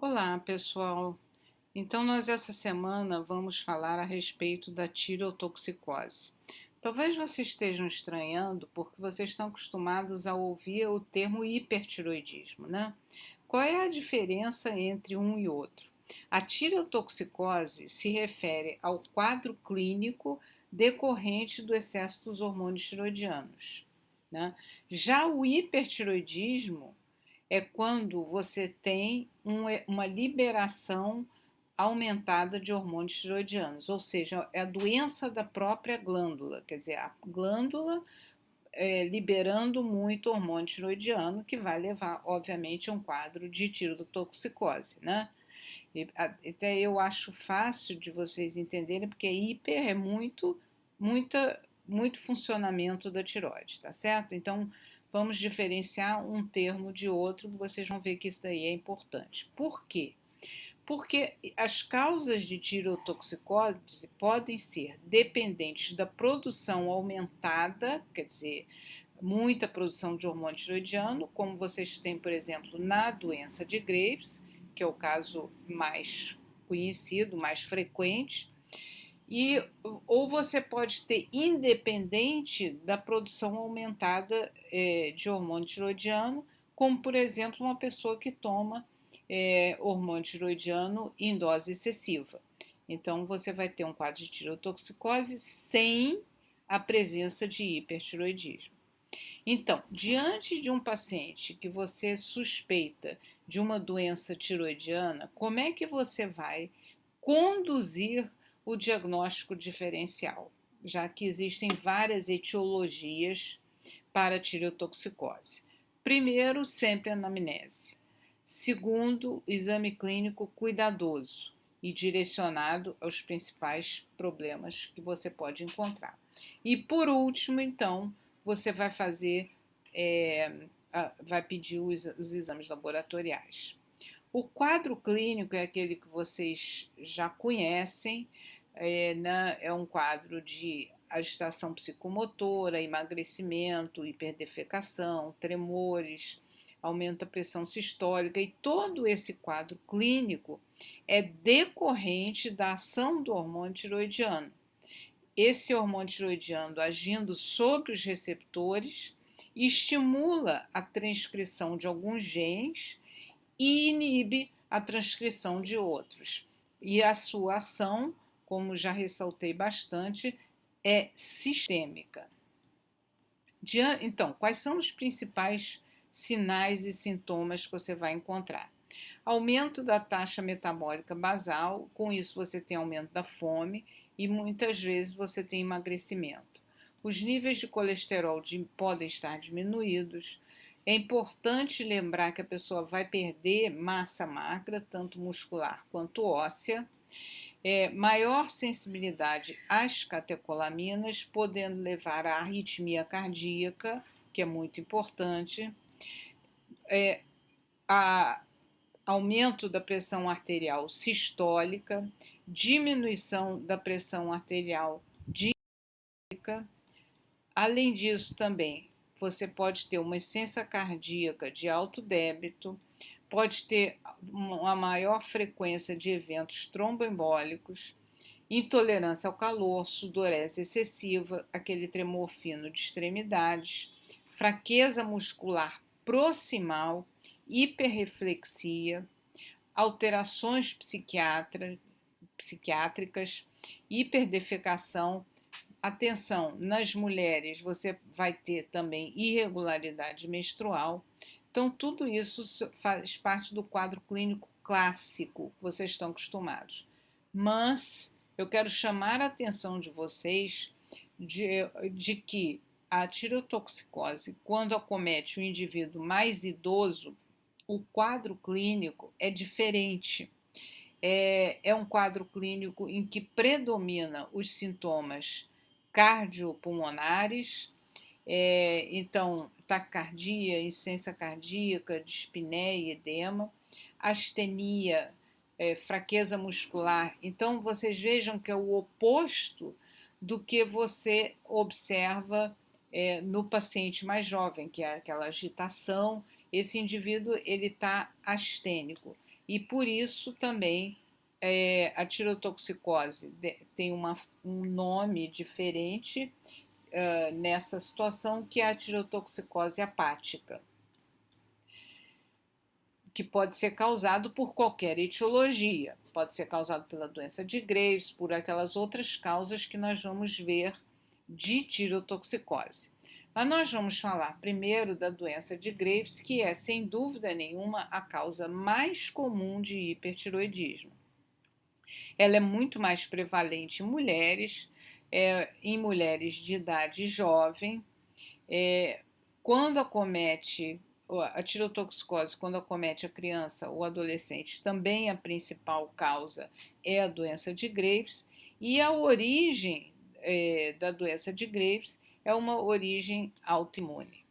Olá, pessoal. Então, nós essa semana vamos falar a respeito da tireotoxicose. Talvez vocês estejam estranhando porque vocês estão acostumados a ouvir o termo hipertiroidismo, né? Qual é a diferença entre um e outro? A tireotoxicose se refere ao quadro clínico decorrente do excesso dos hormônios tiroidianos, né? Já o hipertiroidismo é quando você tem uma liberação aumentada de hormônios tiroidianos, ou seja, é a doença da própria glândula, quer dizer, a glândula liberando muito hormônio tiroidiano, que vai levar, obviamente, a um quadro de tirotoxicose, né? Até eu acho fácil de vocês entenderem, porque hiper é muito funcionamento da tireoide, tá certo? Então, vamos diferenciar um termo de outro, vocês vão ver que isso daí é importante. Por quê? Porque as causas de tireotoxicose podem ser dependentes da produção aumentada, quer dizer, muita produção de hormônio tiroidiano, como vocês têm, por exemplo, na doença de Graves, que é o caso mais conhecido, mais frequente, ou você pode ter independente da produção aumentada de hormônio tiroidiano, como por exemplo uma pessoa que toma hormônio tiroidiano em dose excessiva. Então você vai ter um quadro de tireotoxicose sem a presença de hipertiroidismo. Então, diante de um paciente que você suspeita de uma doença tiroidiana, como é que você vai conduzir o diagnóstico diferencial? Já que existem várias etiologias para a tireotoxicose. Primeiro, sempre a anamnese. Segundo, exame clínico cuidadoso e direcionado aos principais problemas que você pode encontrar. E por último, então, você vai fazer, vai pedir os exames laboratoriais. O quadro clínico é aquele que vocês já conhecem, é um quadro de agitação psicomotora, emagrecimento, hiperdefecação, tremores, aumento da pressão sistólica, e todo esse quadro clínico é decorrente da ação do hormônio tiroidiano. Esse hormônio tiroidiano agindo sobre os receptores estimula a transcrição de alguns genes e inibe a transcrição de outros. E a sua ação, como já ressaltei bastante, é sistêmica. Então, quais são os principais sinais e sintomas que você vai encontrar? Aumento da taxa metabólica basal, com isso você tem aumento da fome e muitas vezes você tem emagrecimento. Os níveis de colesterol podem estar diminuídos. É importante lembrar que a pessoa vai perder massa magra, tanto muscular quanto óssea. Maior sensibilidade às catecolaminas, podendo levar à arritmia cardíaca, que é muito importante. Aumento da pressão arterial sistólica, diminuição da pressão arterial diastólica. Além disso, também você pode ter uma insuficiência cardíaca de alto débito, pode ter uma maior frequência de eventos tromboembólicos, intolerância ao calor, sudorese excessiva, aquele tremor fino de extremidades, fraqueza muscular proximal, hiperreflexia, alterações psiquiátricas, hiperdefecação. Atenção, nas mulheres você vai ter também irregularidade menstrual. Então, tudo isso faz parte do quadro clínico clássico que vocês estão acostumados. Mas eu quero chamar a atenção de vocês de que a tireotoxicose, quando acomete o indivíduo mais idoso, o quadro clínico é diferente. É um quadro clínico em que predomina os sintomas cardiopulmonares, então taquicardia, insuficiência cardíaca, dispneia, edema, astenia, fraqueza muscular. Então vocês vejam que é o oposto do que você observa no paciente mais jovem, que é aquela agitação. Esse indivíduo ele está astênico. e por isso também a tirotoxicose tem um nome diferente nessa situação, que é a tirotoxicose hepática, que pode ser causado por qualquer etiologia, pode ser causado pela doença de Graves, por aquelas outras causas que nós vamos ver de tirotoxicose. Mas nós vamos falar primeiro da doença de Graves, que é, sem dúvida nenhuma, a causa mais comum de hipertiroidismo. Ela é muito mais prevalente em mulheres de idade jovem. Quando acomete a tirotoxicose, quando acomete a criança ou adolescente, também a principal causa é a doença de Graves, e a origem da doença de Graves é uma origem autoimune.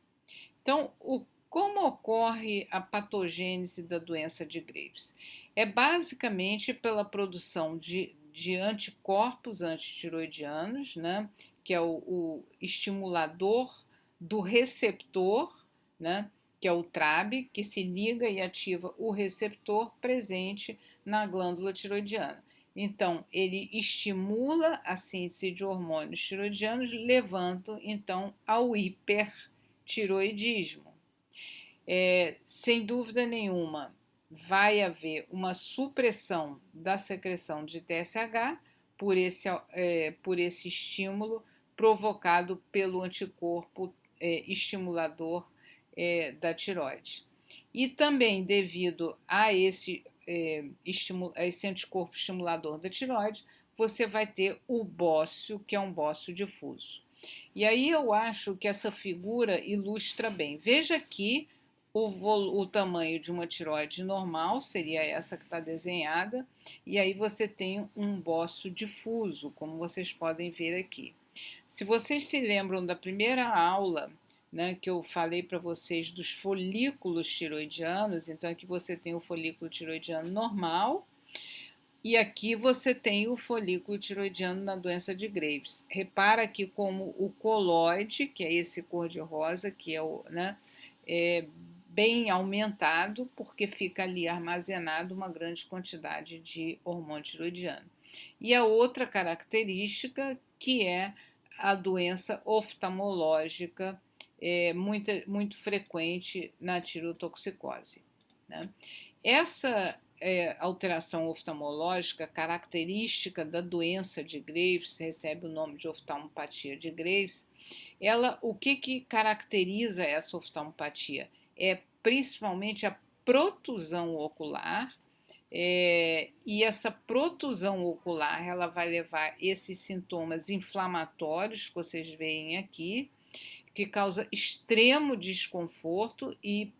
Então, como ocorre a patogênese da doença de Graves? É basicamente pela produção de anticorpos antitiroidianos, né, que é o estimulador do receptor, né, que é o TRAB, que se liga e ativa o receptor presente na glândula tiroidiana. Então, ele estimula a síntese de hormônios tiroidianos, levando então ao hipertiroidismo. Sem dúvida nenhuma, vai haver uma supressão da secreção de TSH por esse estímulo provocado pelo anticorpo estimulador da tireoide. E também devido a esse anticorpo estimulador da tireoide, você vai ter o bócio, que é um bócio difuso. E aí eu acho que essa figura ilustra bem. Veja aqui o tamanho de uma tireoide normal, seria essa que está desenhada, e aí você tem um bócio difuso, como vocês podem ver aqui. Se vocês se lembram da primeira aula, né, que eu falei para vocês dos folículos tiroidianos, então aqui você tem o folículo tiroidiano normal e aqui você tem o folículo tiroidiano na doença de Graves. Repara aqui como o coloide, que é esse cor-de-rosa, que é bem aumentado, porque fica ali armazenado uma grande quantidade de hormônio tiroidiano. E a outra característica, que é a doença oftalmológica, muito frequente na tirotoxicose, né? Essa alteração oftalmológica característica da doença de Graves, recebe o nome de oftalmopatia de Graves, o que caracteriza essa oftalmopatia? É principalmente a protusão ocular, e essa protusão ocular ela vai levar esses sintomas inflamatórios que vocês veem aqui, que causa extremo desconforto e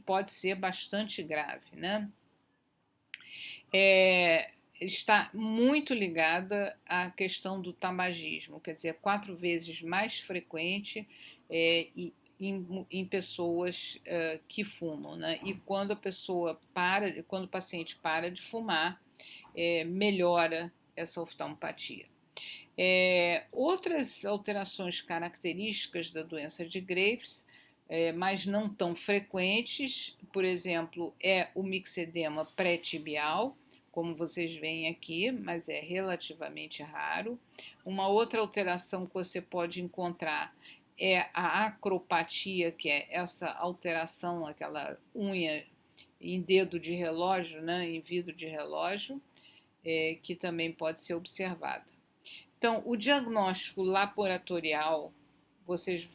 pode ser bastante grave, né? Está muito ligada à questão do tabagismo, quer dizer, 4 vezes mais frequente em pessoas que fumam, né? E quando quando o paciente para de fumar, melhora essa oftalmopatia. Outras alterações características da doença de Graves, mas não tão frequentes, por exemplo, é o mixedema pré-tibial, como vocês veem aqui, mas é relativamente raro. Uma outra alteração que você pode encontrar é a acropatia, que é essa alteração, aquela unha em dedo de relógio, né, em vidro de relógio, que também pode ser observada. Então, o diagnóstico laboratorial, vocês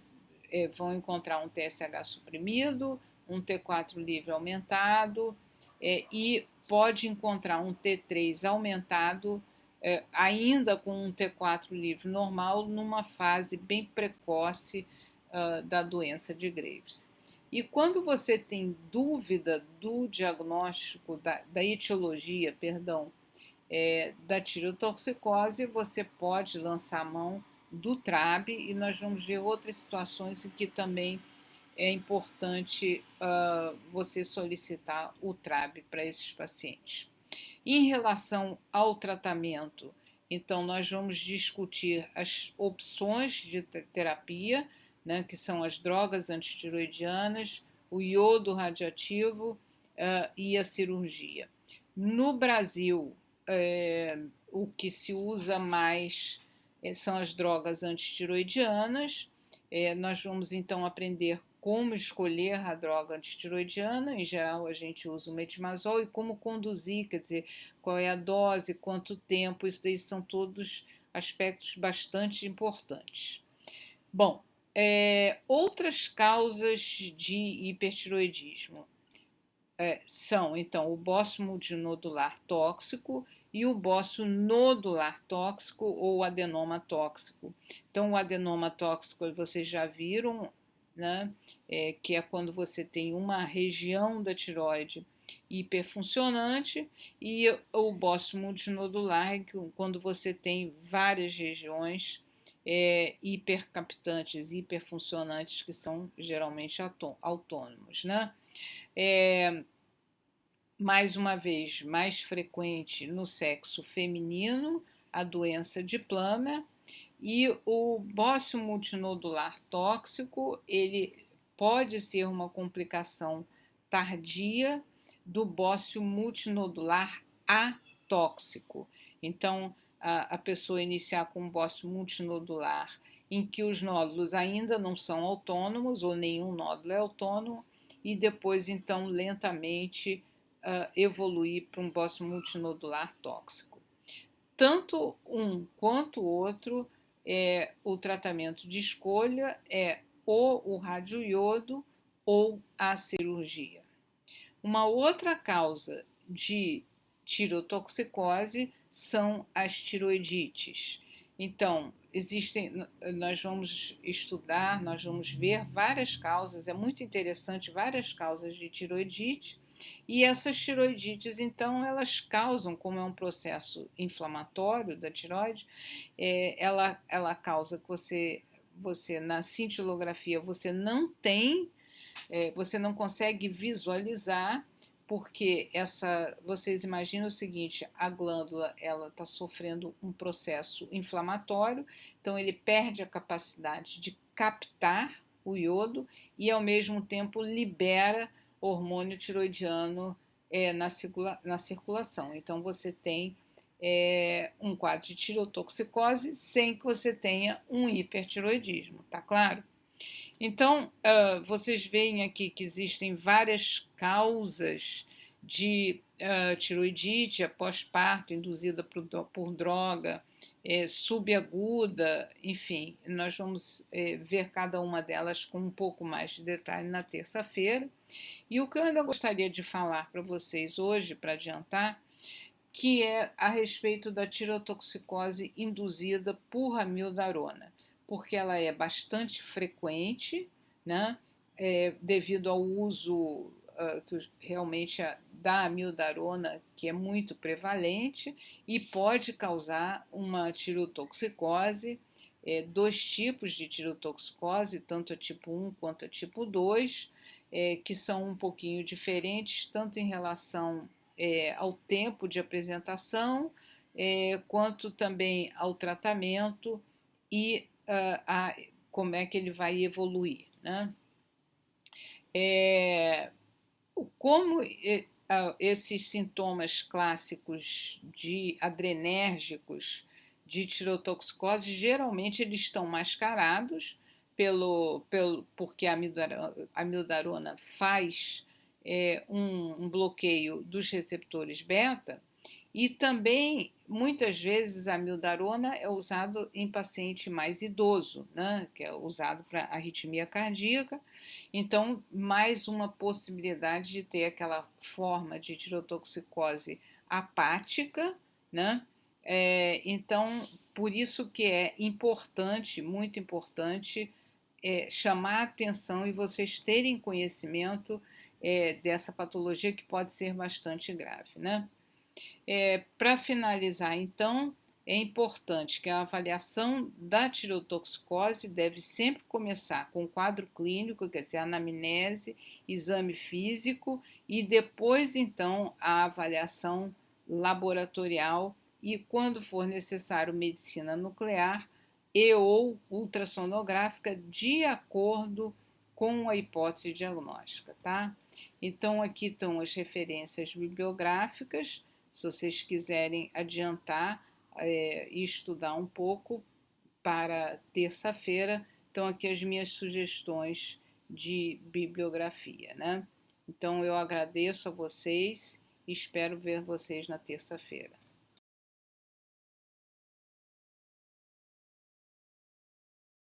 vão encontrar um TSH suprimido, um T4 livre aumentado e pode encontrar um T3 aumentado, ainda com um T4 livre normal, numa fase bem precoce da doença de Graves. E quando você tem dúvida do diagnóstico, da etiologia, da tirotoxicose, você pode lançar a mão do TRAB, e nós vamos ver outras situações em que também é importante você solicitar o TRAB para esses pacientes. Em relação ao tratamento, então nós vamos discutir as opções de terapia, né, que são as drogas antitiroidianas, o iodo radioativo, e a cirurgia. No Brasil, o que se usa mais são as drogas antitiroidianas. Nós vamos então aprender como escolher a droga antitiroidiana. Em geral, a gente usa o metimazol, e como conduzir, quer dizer, qual é a dose, quanto tempo. Isso daí são todos aspectos bastante importantes. Bom, outras causas de hipertiroidismo são, então, o bócio multinodular tóxico e o bócio nodular tóxico ou adenoma tóxico. Então, o adenoma tóxico vocês já viram, né? Que é quando você tem uma região da tireoide hiperfuncionante, e o bócio multinodular, quando você tem várias regiões hipercaptantes, hiperfuncionantes, que são geralmente autônomos, né? Mais uma vez, mais frequente no sexo feminino, a doença de Plummer. E o bócio multinodular tóxico, ele pode ser uma complicação tardia do bócio multinodular atóxico. Então, a pessoa iniciar com um bócio multinodular em que os nódulos ainda não são autônomos, ou nenhum nódulo é autônomo, e depois, então, lentamente evoluir para um bócio multinodular tóxico. Tanto um quanto o outro, o tratamento de escolha é ou o radioiodo ou a cirurgia. Uma outra causa de tirotoxicose são as tiroidites. Então, nós vamos estudar, nós vamos ver várias causas, é muito interessante, várias causas de tiroidite. E essas tiroidites, então, elas causam, como é um processo inflamatório da tireoide, ela causa que você na cintilografia, você não tem, você não consegue visualizar, porque vocês imaginam o seguinte: a glândula ela está sofrendo um processo inflamatório, então ele perde a capacidade de captar o iodo e ao mesmo tempo libera hormônio tiroidiano na circulação. Então você tem um quadro de tirotoxicose sem que você tenha um hipertiroidismo, tá claro? Então, vocês veem aqui que existem várias causas de tiroidite pós-parto induzida por droga, subaguda, enfim, nós vamos ver cada uma delas com um pouco mais de detalhe na terça-feira. E o que eu ainda gostaria de falar para vocês hoje, para adiantar, que é a respeito da tirotoxicose induzida por amiodarona, porque ela é bastante frequente, né, devido ao uso realmente da amiodarona, que é muito prevalente e pode causar uma tirotoxicose, dois tipos de tirotoxicose, tanto a tipo 1 quanto a tipo 2, que são um pouquinho diferentes, tanto em relação ao tempo de apresentação, quanto também ao tratamento e como é que ele vai evoluir, né? Como esses sintomas clássicos adrenérgicos de tirotoxicose, geralmente eles estão mascarados porque a amiodarona faz um bloqueio dos receptores beta, e também muitas vezes a amiodarona é usado em paciente mais idoso, né, que é usado para arritmia cardíaca. Então, mais uma possibilidade de ter aquela forma de tirotoxicose apática, né? Então, por isso que é importante, muito importante, chamar a atenção e vocês terem conhecimento dessa patologia, que pode ser bastante grave, né? Para finalizar, então, é importante que a avaliação da tirotoxicose deve sempre começar com quadro clínico, quer dizer, anamnese, exame físico, e depois, então, a avaliação laboratorial e, quando for necessário, medicina nuclear e ou ultrassonográfica, de acordo com a hipótese diagnóstica, tá? Então, aqui estão as referências bibliográficas, se vocês quiserem adiantar e estudar um pouco para terça-feira, estão aqui as minhas sugestões de bibliografia, né? Então, eu agradeço a vocês e espero ver vocês na terça-feira.